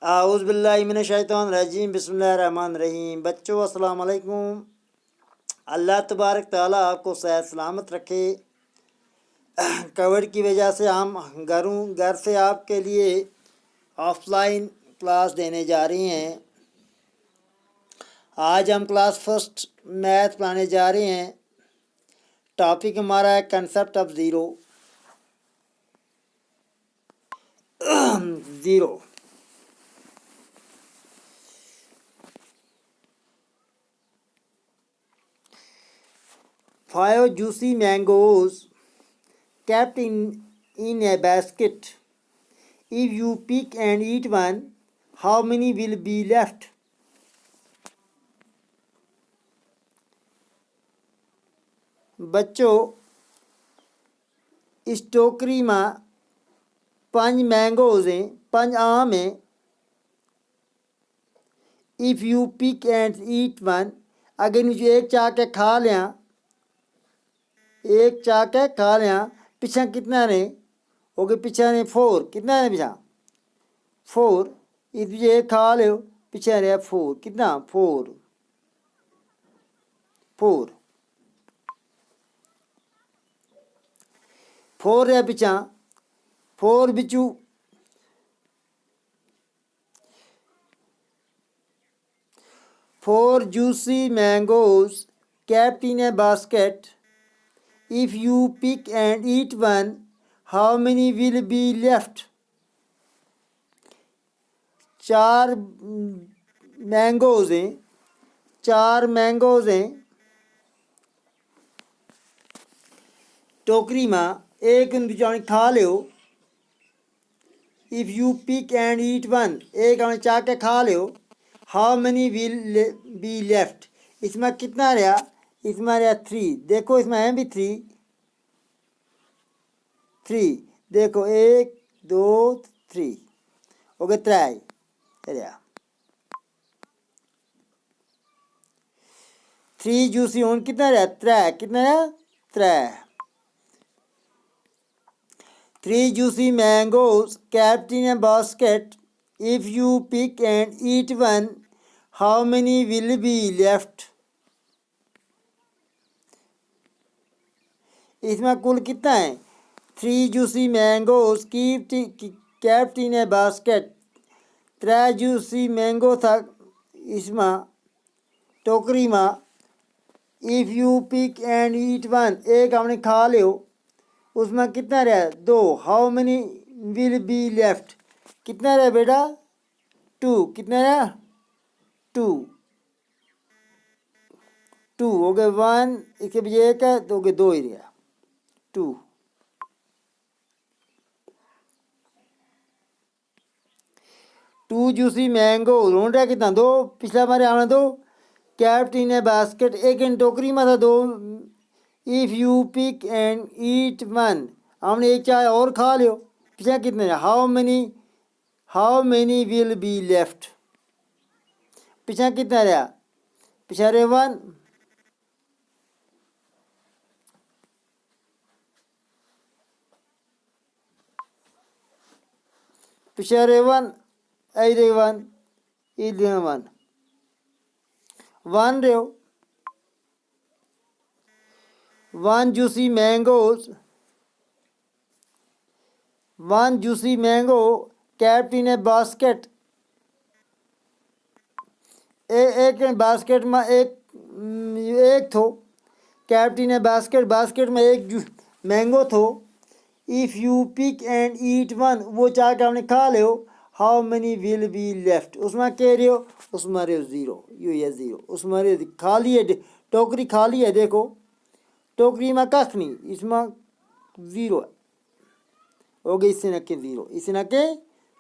आऊज़बिल्लाहिमिनश्शैतानिर्रजीम बिस्मिल्लाहिर्रहमानिर्रहीम। बच्चों अस्सलाम वालेकुम। अल्लाह तबारक ताला आपको सेहत सलामत रखे। कोविड की वजह से हम घर से आपके लिए ऑफलाइन क्लास देने जा रहे हैं। आज हम क्लास फर्स्ट मैथ पढ़ाने जा रहे हैं। टॉपिक हमारा है concept of zero. Zero 5 juicy mangoes kept in a basket. If you pick and eat one, how many will be left? बच्चों, इस टोकरी में 5 मैंगोज हैं, 5 आम हैं। If you pick and eat one, अगर मुझे एक चाह के खा लिया, पीछा कितना ने हो गए? पीछा ने 4, कितना ने पीछा 4। इस ये खा लो, पीछे रहा 4, कितना 4 रहा पीछा 4 बिचू 4 juicy mangoes kept in a basket. If you pick and eat one, how many will be left? 4 mangoes हैं, 4 मैंगोज हैं टोकरी में, एक बिचाने खा लो। If you pick and eat one, एक हमने चाह के खा लो। How many will be left, इसमें कितना रहा? इसमें रहा 3। देखो इसमें है भी 3। देखो 1 2 3 हो गए 3 रहा। 3 जूसी हूँ कितना रहा? 3। कितना रहा? 3। 3 juicy mangoes kept in a basket. If you pick and eat one, how many will be left? इसमें कुल कितना है? 3 juicy mangoes kept in a basket. 3 juicy mango था इसमें टोकरी में। If you pick and eat one, एक हमने खा लो, उसमें कितना रहा? 2। How many will be left, कितना रहा बेटा? 2। कितना रहा? 2 हो गए 1, इसके भी 1 है तो हो गए 2 ही रहा 2। 2 जूसी मैंगो ढूंढ रहा कितना? 2। पिछला हमारे आना 2। कैप्ट इन ए बास्केट, एक इन टोकरी में था 2। If you pick and eat one, हमने एक चाय और खा लियो, पीछे कितने? How many will be left, पीछे कितना रहा? पीछे रहे 1। पीछे रहे 1, इधर 1, इधर 1 रहे। 1 juicy mango kept in a basket. एक बास्केट में एक थो। kept in a basket, basket में एक मैंगो थो। If you pick and eat one, वो चाह के हमने खा लो। How many will be left, उसमें कह रहे हो? उसमें रहे 0, यू ये 0, उसमें रहे खाली है, टोकरी खाली है। देखो टोकरी में कख नहीं, इसमें 0 हो गई। इससे न के 0, इससे न के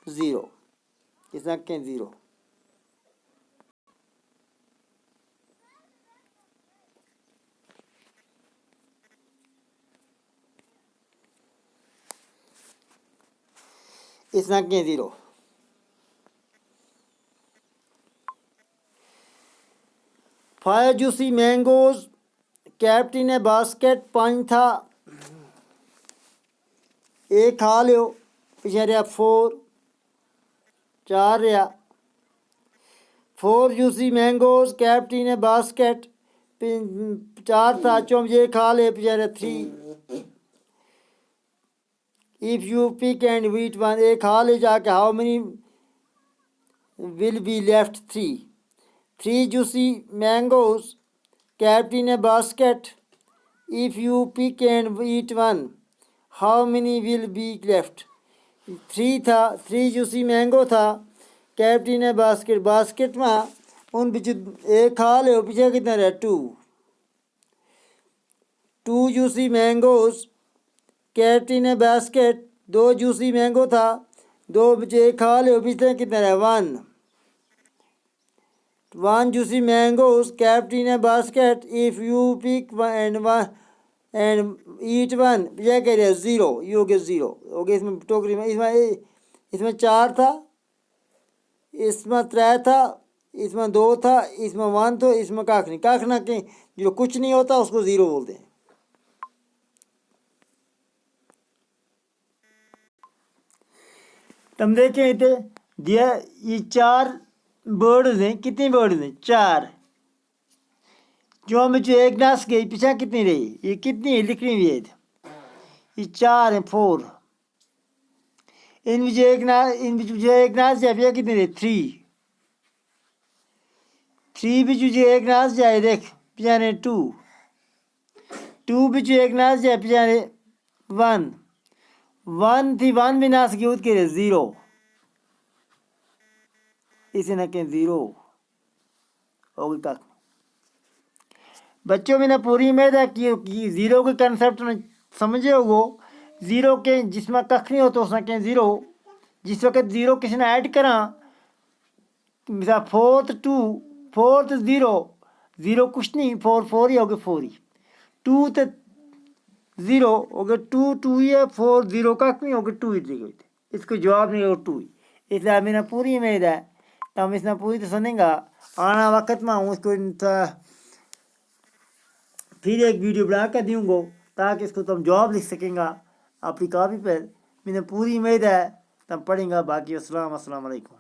0, इससे न के 0। इसना के 0। 5 juicy mangoes kept in a basket, 5 था, एक खा लो, पीछे रहा 4। 4 रहा। 4 juicy mangoes kept in a basket, 4 था, चुम ये खा ले बेचारे 3। if you pick and eat one, एक खा ले जाके, how many will be left? 3. 3 juicy mangoes kept in a basket, if you pick and eat one, how many will be left? 3 था, 3 juicy mango था, kept in a basket, basket में उन बिच एक खा ले, पीछे कितना रहा? 2. 2 juicy mangoes kept in a basket, 2 juicy mango था, 2 बिच एक खा ले, पीछे कितना रहा? 1. 1 juicy mangoes kept in a basket, if you pick one and eat one, यह कह रहे हैं 0, ये हो गया 0 हो गया। इसमें टोकरी में इसमें 4 था, इसमें 3 था, इसमें 2 था, इसमें 1 तो इसमें काख नहीं, काख ना कि जो कुछ नहीं होता उसको 0 बोलते हैं। तुम देखें इतने दिया, ये 4 बर्ड्स हैं। कितनी बर्ड्स हैं? 4। जो हम जो एक नाश गई पीछा कितनी रही? ये कितनी है लिखनी हुई है, ये 4 है, 4। इन जो एक नाश जाए पीछा कितनी रही? 3। 3 भी जो एक नाश जाए देख पीछा ने 2। 2 भी जो एक नाश जाए पीछा ने 1। 1 थी, 1 भी नाश की उत के 0, इसे न कहें 0 हो गई। का बच्चों में ना पूरी उम्मीद है कि 0 के कंसेप्ट में समझे हो। 0 के जिसमें कख नहीं होता उसमें कहें 0। जिस वक्त 0 किसी ने ऐड करा, मिसाल 4th 2, 4th 0, 0 कुछ नहीं, 4 4 ही हो गए, 4 ही। 2 तो 0 हो गए, 2 2 ही है, 4 0 कख नहीं हो गए, 2 ही गए। इसको जवाब नहीं होगा 2 ही। इसलिए मेरा पूरी उम्मीद है तो हम इसमें पूरी तो सुनेंगे। आना वक्त में हूँ इसको फिर एक वीडियो बना कर दूँगा ताकि इसको तुम जवाब लिख सकेंगे अपनी कॉपी पर। मैंने पूरी उम्मीद है तुम पढ़ेंगे। बाकी अस्सलाम वालेकुम।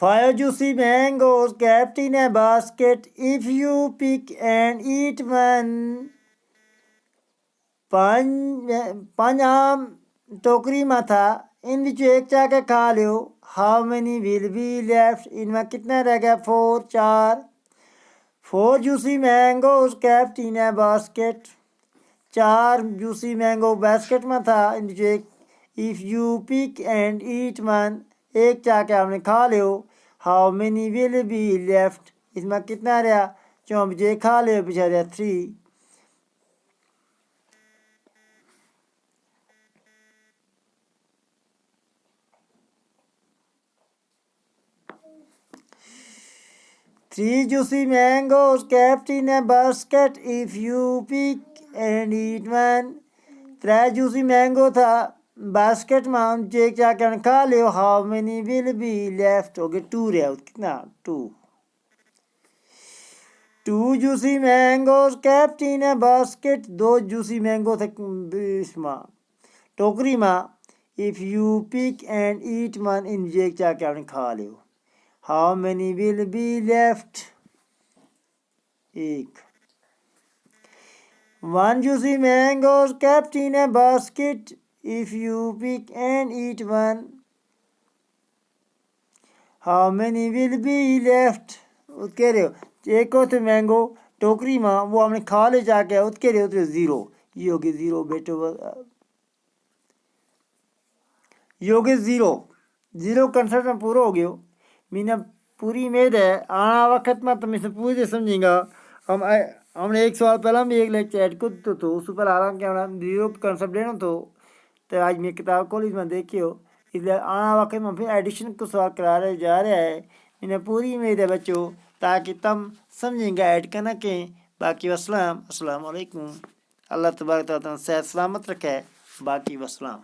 5 juicy mangoes kept in a basket, if you pick and eat one. 5 आम टोकरी में था, इन बिचों एक चाके खा लो, how many will be left? इनमें कितना रह गया? 4 4। 4 juicy mangoes kept in a basket, 4 juicy mango basket में था, इन बिचों एक, if you pick and eat one, एक चाके आपने खा लो, how many will be left? इसमें कितना रहा? 4 बिचों खा लो, पीछे रहा 3। Three juicy mangoes kept in a basket, if you pick and eat one. 3 juicy mango था बास्केट में, हम चेक चाके खा लो, how many will be left? हो गया 2 रहा, कितना? 2। 2 juicy mangoes kept in a basket, 2 juicy mango थे इसमें टोकरी में, if you pick and eat one, इन चेक चाके खा लो, how many will be left? 1. 1 juicy mangoes kept in a basket, if you pick and eat one, how many will be left? कह रहे हो एक हो तो मैंगो टोकरी में, वो हमने खा ले जाके कह रहे हो तो 0, ये हो गया 0 बेटो, ये हो गया 0 कंसेप्ट में पूरा हो गया। मैंने पूरी उम्मीद है आना वक्त में तुम इसे पूरी समझेंगा। हमने एक सवाल पहला भी एक लेक्चर ऐड कर तो उस पर आराम के हमारा 0 कंसेप्ट लेना तो आज मैं किताब कॉलेज में देखियो, इसलिए आना वक्त में फिर एडिशन को सवाल करा रहे जा रहा है। मैंने पूरी उम्मीद है बच्चों ताकि तुम समझेंगे ऐड करना के। बाकी अस्सलाम वालेकुम। अल्लाह तबारक व तआला सेहत सलामत रखे। बाकी वस्सलाम।